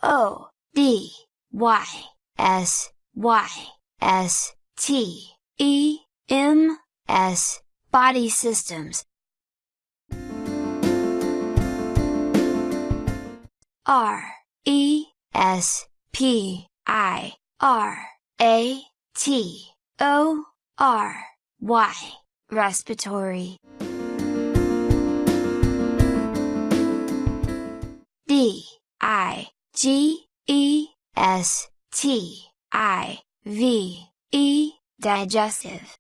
O D Y S Y S T E M S Body systems. R E S P I R A T O R Y respiratory. D I G E S T I V E digestive.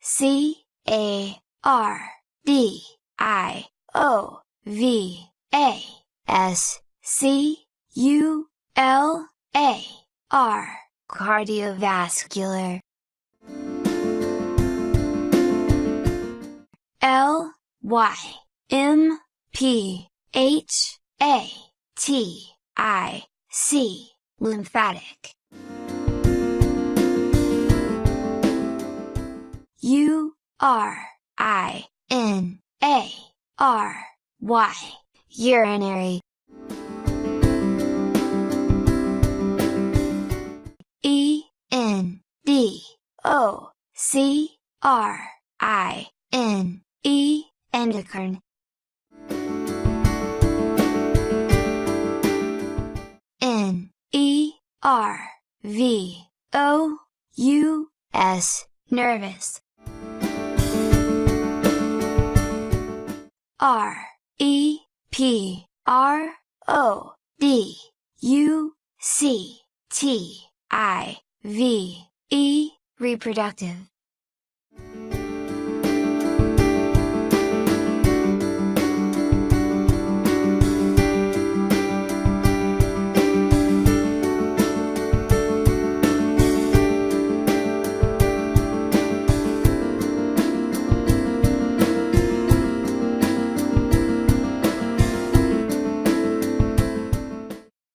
C A R D I O V A S C U L A R cardiovascular. L Y M P H A T I C lymphatic. U R I N A R Y urinary. E N D O C R I N E endocrine. N E R V O U S nervous. R E P R O D U C T I V E reproductive.